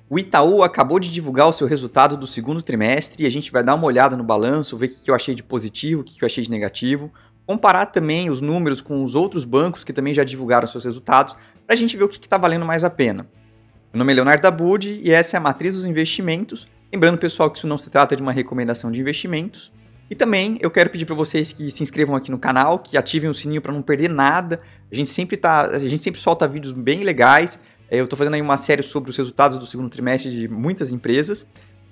O Itaú acabou de divulgar o seu resultado do segundo trimestre e a gente vai dar uma olhada no balanço, ver o que eu achei de positivo, o que eu achei de negativo, comparar também os números com os outros bancos que também já divulgaram seus resultados, para a gente ver o que está valendo mais a pena. Meu nome é Leonardo Abud e essa é a Matriz dos Investimentos. Lembrando, pessoal, que isso não se trata de uma recomendação de investimentos. E também eu quero pedir para vocês que se inscrevam aqui no canal, que ativem o sininho para não perder nada. A gente sempre solta vídeos bem legais. Eu estou fazendo aí uma série sobre os resultados do segundo trimestre de muitas empresas.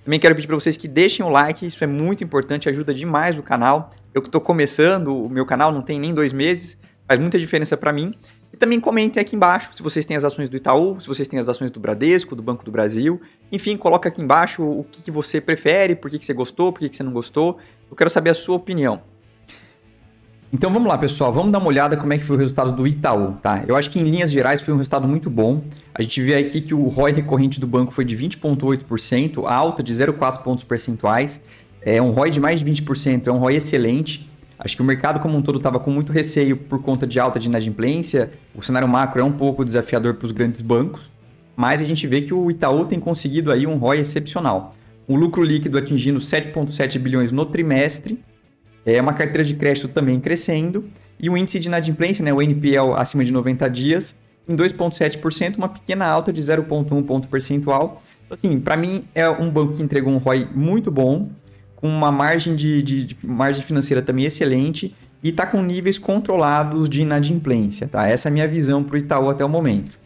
Também quero pedir para vocês que deixem o like, isso é muito importante, ajuda demais o canal. Eu que estou começando o meu canal, não tem nem 2 meses, faz muita diferença para mim. E também comentem aqui embaixo se vocês têm as ações do Itaú, se vocês têm as ações do Bradesco, do Banco do Brasil. Enfim, coloca aqui embaixo o que você prefere, por que você gostou, por que você não gostou. Eu quero saber a sua opinião. Então vamos lá, pessoal, vamos dar uma olhada como é que foi o resultado do Itaú, tá? Eu acho que em linhas gerais foi um resultado muito bom. A gente vê aqui que o ROI recorrente do banco foi de 20,8%, alta de 0,4 pontos percentuais. É um ROI de mais de 20%, é um ROI excelente. Acho que o mercado como um todo estava com muito receio por conta de alta de inadimplência. O cenário macro é um pouco desafiador para os grandes bancos, mas a gente vê que o Itaú tem conseguido aí um ROI excepcional. O lucro líquido atingindo 7,7 bilhões no trimestre, uma carteira de crédito também crescendo, e o índice de inadimplência, o NPL acima de 90 dias, em 2,7%, uma pequena alta de 0,1 ponto percentual. Então, assim, para mim é um banco que entregou um ROI muito bom, com uma margem margem financeira também excelente e está com níveis controlados de inadimplência, tá? Essa é a minha visão para o Itaú até o momento.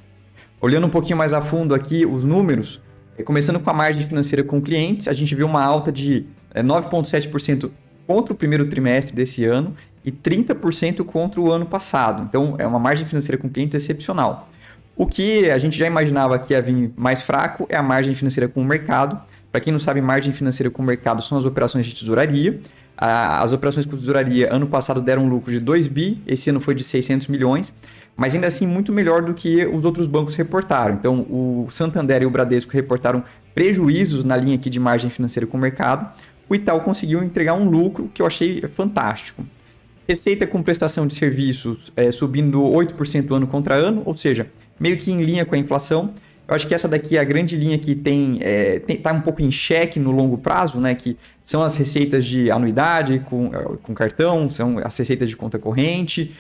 Olhando um pouquinho mais a fundo aqui os números, começando com a margem financeira com clientes, a gente viu uma alta de 9,7% contra o primeiro trimestre desse ano e 30% contra o ano passado. Então, é uma margem financeira com clientes excepcional. O que a gente já imaginava que ia vir mais fraco é a margem financeira com o mercado. Para quem não sabe, margem financeira com o mercado são as operações de tesouraria. As operações com tesouraria, ano passado, deram um lucro de 2 bi, esse ano foi de 600 milhões, mas ainda assim muito melhor do que os outros bancos reportaram. Então, o Santander e o Bradesco reportaram prejuízos na linha aqui de margem financeira com o mercado. O Itaú conseguiu entregar um lucro que eu achei fantástico. Receita com prestação de serviços subindo 8% ano contra ano, ou seja, meio que em linha com a inflação. Eu acho que essa daqui é a grande linha que tá um pouco em xeque no longo prazo, né? Que são as receitas de anuidade com cartão, são as receitas de conta corrente,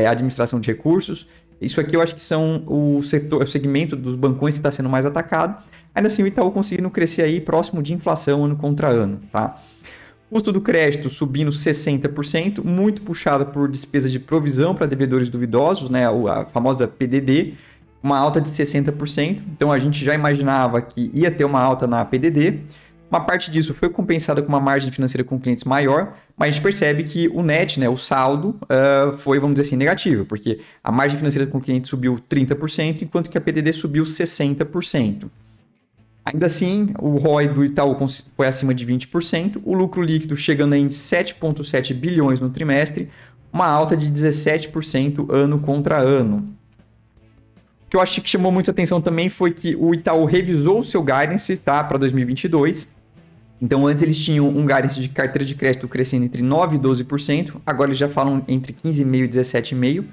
administração de recursos. Isso aqui eu acho que são o segmento dos bancões que está sendo mais atacado. Ainda assim, o Itaú conseguindo crescer aí próximo de inflação ano contra ano, tá? Custo do crédito subindo 60%, muito puxado por despesa de provisão para devedores duvidosos, né? A famosa PDD, uma alta de 60%. Então, a gente já imaginava que ia ter uma alta na PDD. Uma parte disso foi compensada com uma margem financeira com clientes maior, mas a gente percebe que o net, o saldo, foi, vamos dizer assim, negativo, porque a margem financeira com clientes subiu 30%, enquanto que a PDD subiu 60%. Ainda assim, o ROI do Itaú foi acima de 20%, o lucro líquido chegando em 7,7 bilhões no trimestre, uma alta de 17% ano contra ano. O que eu acho que chamou muita atenção também foi que o Itaú revisou o seu guidance, tá, para 2022. Então, antes eles tinham um guidance de carteira de crédito crescendo entre 9% e 12%, agora eles já falam entre 15,5% e 17,5%.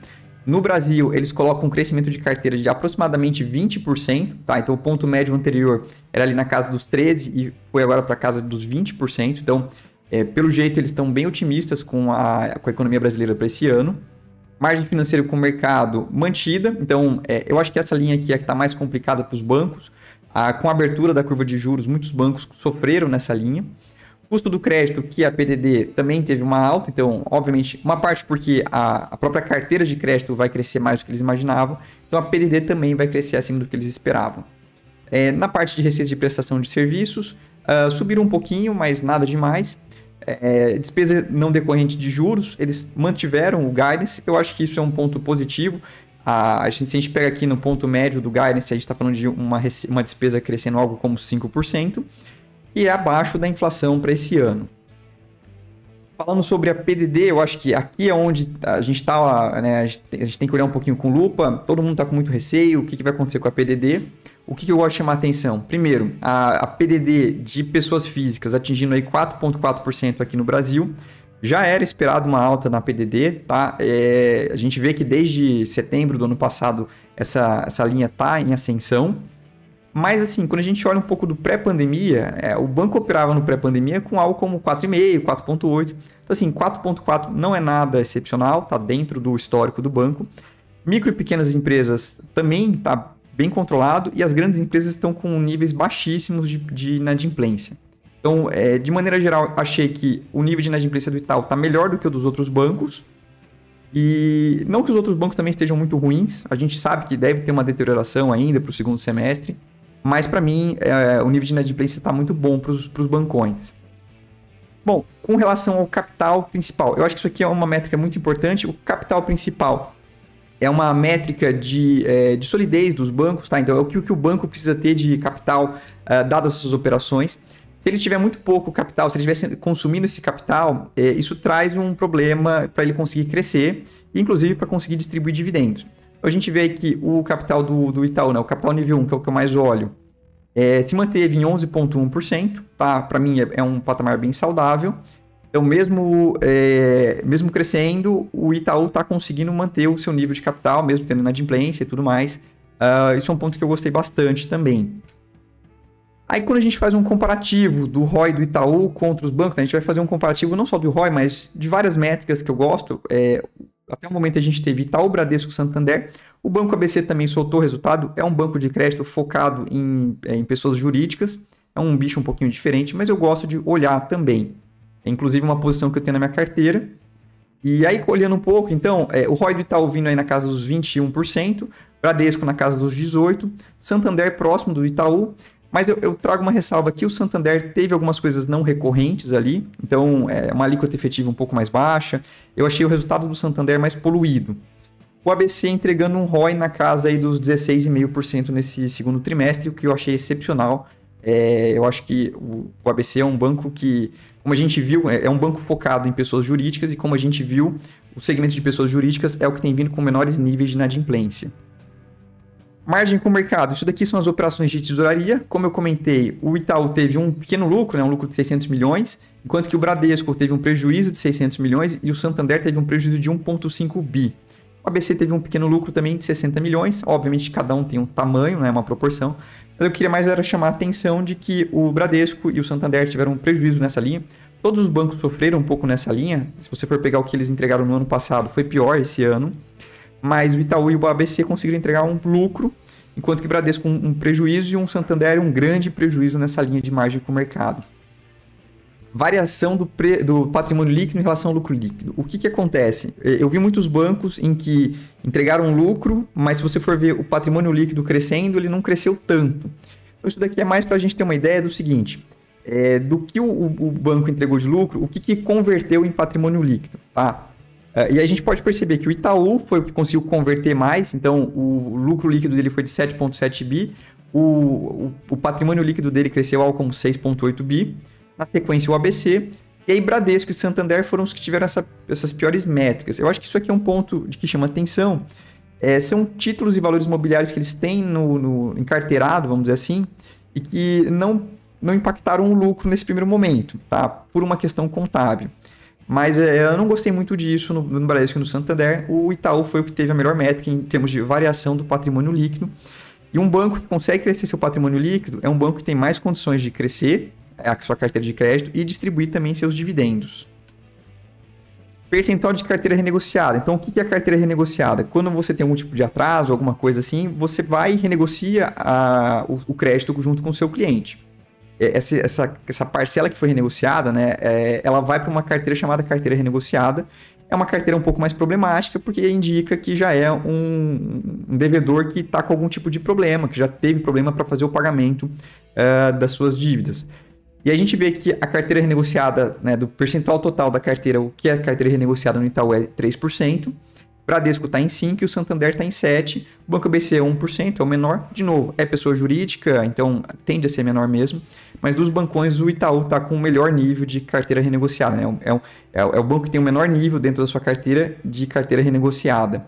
No Brasil, eles colocam um crescimento de carteira de aproximadamente 20%, tá? Então, o ponto médio anterior era ali na casa dos 13% e foi agora para a casa dos 20%. Então, pelo jeito, eles estão bem otimistas com a economia brasileira para esse ano. Margem financeira com o mercado mantida. Então, eu acho que essa linha aqui é a que está mais complicada para os bancos. Com a abertura da curva de juros, muitos bancos sofreram nessa linha. Custo do crédito, que a PDD também teve uma alta, então, obviamente, uma parte porque a própria carteira de crédito vai crescer mais do que eles imaginavam, então a PDD também vai crescer acima do que eles esperavam. Na parte de receita de prestação de serviços, subiram um pouquinho, mas nada demais. Despesa não decorrente de juros, eles mantiveram o guidance, eu acho que isso é um ponto positivo. Se a gente pega aqui no ponto médio do guidance, a gente está falando de uma despesa crescendo algo como 5%, e é abaixo da inflação para esse ano. Falando sobre a PDD, eu acho que aqui é onde a gente está, né, a gente tem que olhar um pouquinho com lupa, todo mundo está com muito receio, o que vai acontecer com a PDD. O que eu gosto de chamar a atenção? Primeiro, a PDD de pessoas físicas atingindo aí 4,4% aqui no Brasil. Já era esperado uma alta na PDD, tá? A gente vê que desde setembro do ano passado essa linha está em ascensão. Mas assim, quando a gente olha um pouco do pré-pandemia, o banco operava no pré-pandemia com algo como 4,5, 4,8. Então assim, 4,4 não é nada excepcional, está dentro do histórico do banco. Micro e pequenas empresas também está bem controlado e as grandes empresas estão com níveis baixíssimos de inadimplência. Então, de maneira geral, achei que o nível de inadimplência do Itaú está melhor do que o dos outros bancos. E não que os outros bancos também estejam muito ruins, a gente sabe que deve ter uma deterioração ainda para o segundo semestre, mas para mim o nível de inadimplência está muito bom para os bancões. Bom, com relação ao capital principal, eu acho que isso aqui é uma métrica muito importante. O capital principal é uma métrica de solidez dos bancos, tá? Então é o que o banco precisa ter de capital dadas as suas operações. Se ele tiver muito pouco capital, se ele estivesse consumindo esse capital, isso traz um problema para ele conseguir crescer, inclusive para conseguir distribuir dividendos. Então, a gente vê aí que o capital do Itaú, né, o capital nível 1, que é o que eu mais olho, se manteve em 11,1%, tá? Para mim é um patamar bem saudável. Então, mesmo crescendo, o Itaú está conseguindo manter o seu nível de capital, mesmo tendo inadimplência e tudo mais. Isso é um ponto que eu gostei bastante também. Aí, quando a gente faz um comparativo do ROI do Itaú contra os bancos, né, a gente vai fazer um comparativo não só do ROI, mas de várias métricas que eu gosto. Até o momento a gente teve Itaú, Bradesco, Santander. O Banco ABC também soltou o resultado. É um banco de crédito focado em pessoas jurídicas. É um bicho um pouquinho diferente, mas eu gosto de olhar também. É inclusive uma posição que eu tenho na minha carteira. E aí, olhando um pouco, então, o ROI do Itaú vindo aí na casa dos 21%, Bradesco na casa dos 18%, Santander próximo do Itaú. Mas eu trago uma ressalva aqui, o Santander teve algumas coisas não recorrentes ali, então uma alíquota efetiva um pouco mais baixa. Eu achei o resultado do Santander mais poluído. O ABC entregando um ROI na casa aí dos 16,5% nesse segundo trimestre, o que eu achei excepcional. Eu acho que o ABC é um banco que, como a gente viu, é um banco focado em pessoas jurídicas e como a gente viu, o segmento de pessoas jurídicas é o que tem vindo com menores níveis de inadimplência. Margem com o mercado, isso daqui são as operações de tesouraria. Como eu comentei, o Itaú teve um pequeno lucro, né, um lucro de 600 milhões, enquanto que o Bradesco teve um prejuízo de 600 milhões e o Santander teve um prejuízo de 1,5 bi. O ABC teve um pequeno lucro também de 60 milhões, obviamente cada um tem um tamanho, né, uma proporção, mas eu queria mais era chamar a atenção de que o Bradesco e o Santander tiveram um prejuízo nessa linha. Todos os bancos sofreram um pouco nessa linha, se você for pegar o que eles entregaram no ano passado, foi pior esse ano. Mas o Itaú e o ABC conseguiram entregar um lucro, enquanto que o Bradesco um prejuízo e um Santander um grande prejuízo nessa linha de margem com o mercado. Variação do patrimônio líquido em relação ao lucro líquido. O que acontece? Eu vi muitos bancos em que entregaram um lucro, mas se você for ver o patrimônio líquido crescendo, ele não cresceu tanto. Então isso daqui é mais para a gente ter uma ideia do seguinte, do que o banco entregou de lucro, o que converteu em patrimônio líquido, tá? E aí a gente pode perceber que o Itaú foi o que conseguiu converter mais, então o lucro líquido dele foi de 7,7 bi, o patrimônio líquido dele cresceu algo como 6,8 bi, na sequência o ABC, e aí Bradesco e Santander foram os que tiveram essas piores métricas. Eu acho que isso aqui é um ponto de que chama atenção, são títulos e valores imobiliários que eles têm no encarteirado, vamos dizer assim, e que não impactaram o lucro nesse primeiro momento, tá? Por uma questão contábil. Mas eu não gostei muito disso no Bradesco e no Santander. O Itaú foi o que teve a melhor métrica em termos de variação do patrimônio líquido. E um banco que consegue crescer seu patrimônio líquido é um banco que tem mais condições de crescer a sua carteira de crédito e distribuir também seus dividendos. Percentual de carteira renegociada. Então, o que é a carteira renegociada? Quando você tem algum tipo de atraso, alguma coisa assim, você vai e renegocia o crédito junto com o seu cliente. Essa parcela que foi renegociada, né, ela vai para uma carteira chamada carteira renegociada. É uma carteira um pouco mais problemática, porque indica que já é um devedor que está com algum tipo de problema, que já teve problema para fazer o pagamento das suas dívidas. E a gente vê que a carteira renegociada, né, do percentual total da carteira, o que é a carteira renegociada no Itaú é 3%, Bradesco está em 5% e o Santander está em 7%, o Banco ABC é 1%, é o menor. De novo, é pessoa jurídica, então tende a ser menor mesmo, mas dos bancões o Itaú está com o melhor nível de carteira renegociada, né? É o banco que tem o menor nível dentro da sua carteira de carteira renegociada.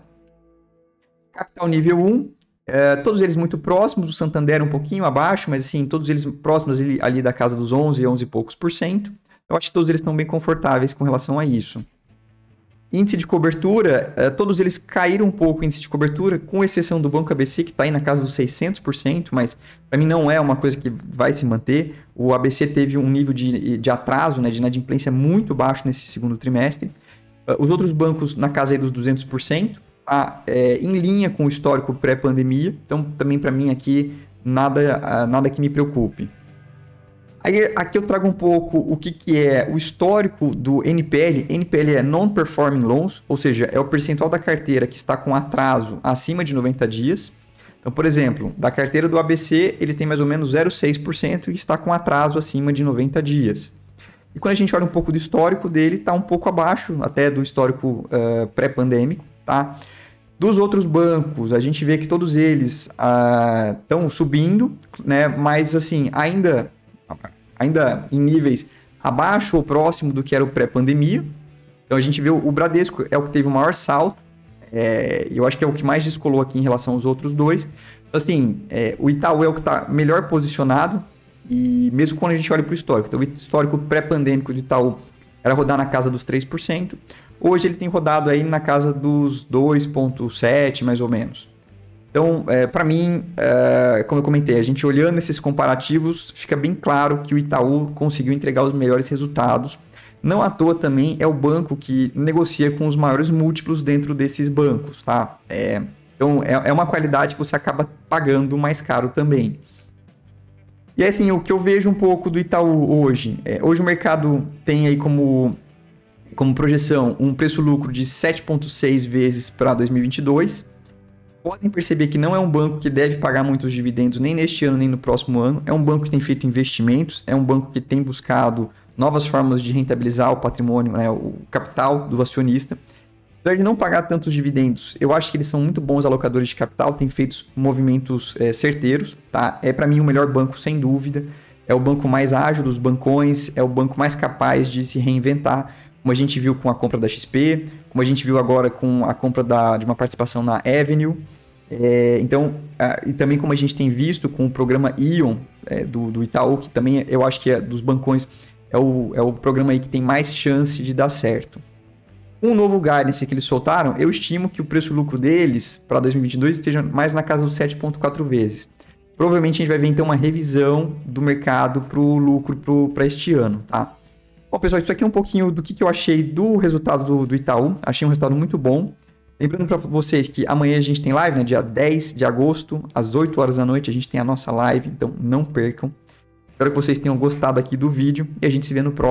Capital nível 1, todos eles muito próximos, o Santander um pouquinho abaixo, mas assim, todos eles próximos ali da casa dos 11 e poucos %. Eu acho que todos eles estão bem confortáveis com relação a isso. Índice de cobertura, todos eles caíram um pouco o índice de cobertura, com exceção do Banco ABC, que está aí na casa dos 600%, mas para mim não é uma coisa que vai se manter. O ABC teve um nível de atraso, né, de inadimplência muito baixo nesse segundo trimestre. Os outros bancos na casa aí dos 200%, tá, em linha com o histórico pré-pandemia, então também para mim aqui nada que me preocupe. Aí, aqui eu trago um pouco o que é o histórico do NPL. NPL é Non-Performing Loans, ou seja, é o percentual da carteira que está com atraso acima de 90 dias. Então, por exemplo, da carteira do ABC, ele tem mais ou menos 0,6% e está com atraso acima de 90 dias. E quando a gente olha um pouco do histórico dele, está um pouco abaixo até do histórico pré-pandêmico, tá? Dos outros bancos, a gente vê que todos eles estão subindo, né? Mas assim, ainda em níveis abaixo ou próximo do que era o pré-pandemia. Então a gente vê o Bradesco é o que teve o maior salto, eu acho que é o que mais descolou aqui em relação aos outros dois. Então, assim, o Itaú é o que está melhor posicionado, e mesmo quando a gente olha para o histórico. Então o histórico pré-pandêmico do Itaú era rodar na casa dos 3%, hoje ele tem rodado aí na casa dos 2,7% mais ou menos. Então, para mim, como eu comentei, a gente olhando esses comparativos, fica bem claro que o Itaú conseguiu entregar os melhores resultados. Não à toa também é o banco que negocia com os maiores múltiplos dentro desses bancos, tá? Então, é uma qualidade que você acaba pagando mais caro também. E assim, o que eu vejo um pouco do Itaú hoje, hoje o mercado tem aí como projeção um preço-lucro de 7,6 vezes para 2022. Podem perceber que não é um banco que deve pagar muitos dividendos nem neste ano nem no próximo ano. É um banco que tem feito investimentos, é um banco que tem buscado novas formas de rentabilizar o patrimônio, né, o capital do acionista. Apesar de não pagar tantos dividendos, eu acho que eles são muito bons alocadores de capital, têm feito movimentos certeiros. Tá? É para mim o melhor banco, sem dúvida. É o banco mais ágil dos bancões, é o banco mais capaz de se reinventar, como a gente viu com a compra da XP, como a gente viu agora com a compra de uma participação na Avenue. E também como a gente tem visto com o programa Ion do Itaú, que também eu acho que dos bancões é o programa aí que tem mais chance de dar certo. Com o novo guidance que eles soltaram, eu estimo que o preço-lucro deles para 2022 esteja mais na casa dos 7,4 vezes. Provavelmente a gente vai ver então uma revisão do mercado para o lucro para este ano, tá? Bom, pessoal, isso aqui é um pouquinho do que eu achei do resultado do Itaú. Achei um resultado muito bom. Lembrando para vocês que amanhã a gente tem live, né? Dia 10 de agosto, às 8 horas da noite, a gente tem a nossa live, então não percam. Espero que vocês tenham gostado aqui do vídeo e a gente se vê no próximo.